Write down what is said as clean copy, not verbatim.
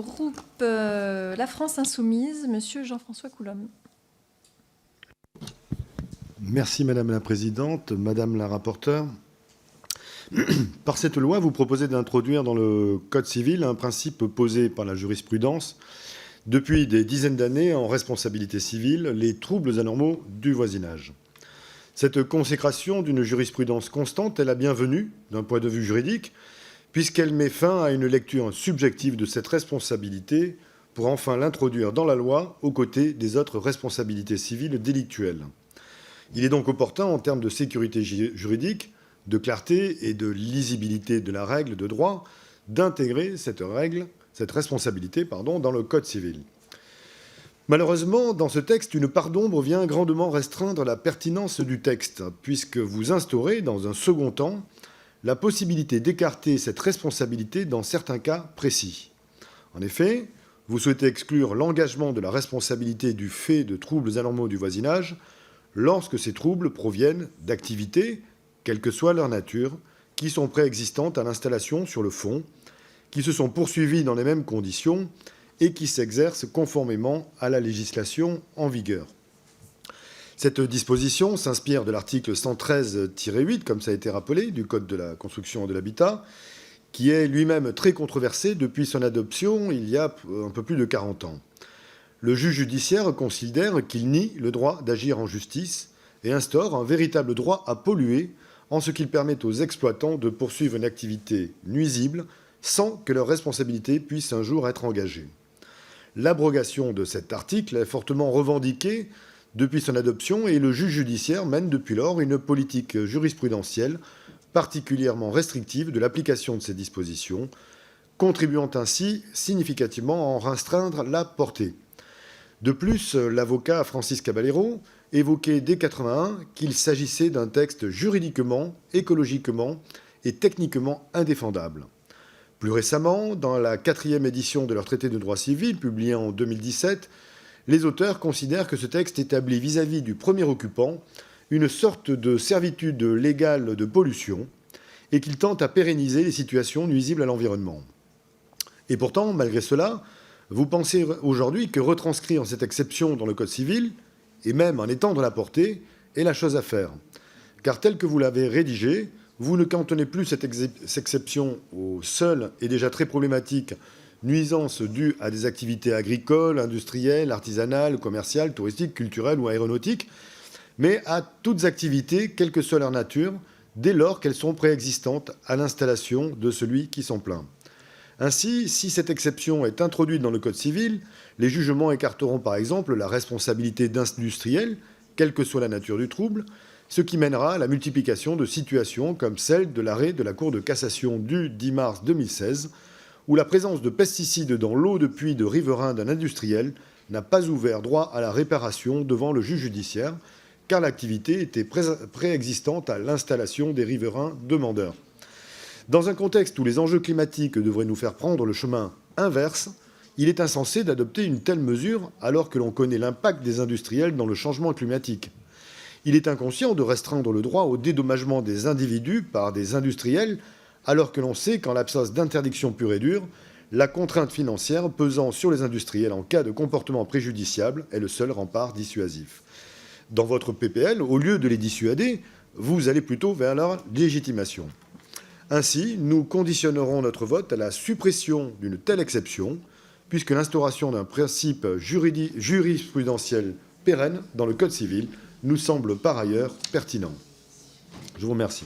groupe La France Insoumise, Monsieur Jean-François Coulombe. Merci Madame la Présidente, Madame la rapporteure. Par cette loi, vous proposez d'introduire dans le Code civil un principe posé par la jurisprudence depuis des dizaines d'années en responsabilité civile, les troubles anormaux du voisinage. Cette consécration d'une jurisprudence constante est la bienvenue d'un point de vue juridique, puisqu'elle met fin à une lecture subjective de cette responsabilité pour enfin l'introduire dans la loi aux côtés des autres responsabilités civiles délictuelles. Il est donc opportun, en termes de sécurité juridique, de clarté et de lisibilité de la règle de droit, d'intégrer cette responsabilité dans le Code civil. Malheureusement, dans ce texte, une part d'ombre vient grandement restreindre la pertinence du texte, puisque vous instaurez, dans un second temps, la possibilité d'écarter cette responsabilité dans certains cas précis. En effet, vous souhaitez exclure l'engagement de la responsabilité du fait de troubles anormaux du voisinage lorsque ces troubles proviennent d'activités, quelle que soit leur nature, qui sont préexistantes à l'installation sur le fond, qui se sont poursuivies dans les mêmes conditions et qui s'exercent conformément à la législation en vigueur. Cette disposition s'inspire de l'article 113-8, comme ça a été rappelé, du Code de la construction et de l'habitat, qui est lui-même très controversé depuis son adoption il y a un peu plus de 40 ans. Le juge judiciaire considère qu'il nie le droit d'agir en justice et instaure un véritable droit à polluer en ce qu'il permet aux exploitants de poursuivre une activité nuisible sans que leur responsabilité puisse un jour être engagée. L'abrogation de cet article est fortement revendiquée depuis son adoption et le juge judiciaire mène depuis lors une politique jurisprudentielle particulièrement restrictive de l'application de ces dispositions, contribuant ainsi significativement à en restreindre la portée. De plus, l'avocat Francis Caballero évoquait dès 1981 qu'il s'agissait d'un texte juridiquement, écologiquement et techniquement indéfendable. Plus récemment, dans la 4e édition de leur traité de droit civil, publié en 2017, les auteurs considèrent que ce texte établit vis-à-vis du premier occupant une sorte de servitude légale de pollution et qu'il tente à pérenniser les situations nuisibles à l'environnement. Et pourtant, malgré cela, vous pensez aujourd'hui que retranscrire cette exception dans le Code civil, et même en étendre la portée, est la chose à faire. Car tel que vous l'avez rédigé, vous ne cantonnez plus cette exception aux seules et déjà très problématiques nuisances dues à des activités agricoles, industrielles, artisanales, commerciales, touristiques, culturelles ou aéronautiques, mais à toutes activités, quelle que soit leur nature, dès lors qu'elles sont préexistantes à l'installation de celui qui s'en plaint. Ainsi, si cette exception est introduite dans le Code civil, les jugements écarteront par exemple la responsabilité d'industriel, quelle que soit la nature du trouble, ce qui mènera à la multiplication de situations comme celle de l'arrêt de la Cour de cassation du 10 mars 2016, où la présence de pesticides dans l'eau de puits de riverains d'un industriel n'a pas ouvert droit à la réparation devant le juge judiciaire, car l'activité était préexistante à l'installation des riverains demandeurs. Dans un contexte où les enjeux climatiques devraient nous faire prendre le chemin inverse, il est insensé d'adopter une telle mesure alors que l'on connaît l'impact des industriels dans le changement climatique. Il est inconscient de restreindre le droit au dédommagement des individus par des industriels alors que l'on sait qu'en l'absence d'interdiction pure et dure, la contrainte financière pesant sur les industriels en cas de comportement préjudiciable est le seul rempart dissuasif. Dans votre PPL, au lieu de les dissuader, vous allez plutôt vers leur légitimation. Ainsi, nous conditionnerons notre vote à la suppression d'une telle exception, puisque l'instauration d'un principe jurisprudentiel pérenne dans le Code civil nous semble par ailleurs pertinent. Je vous remercie.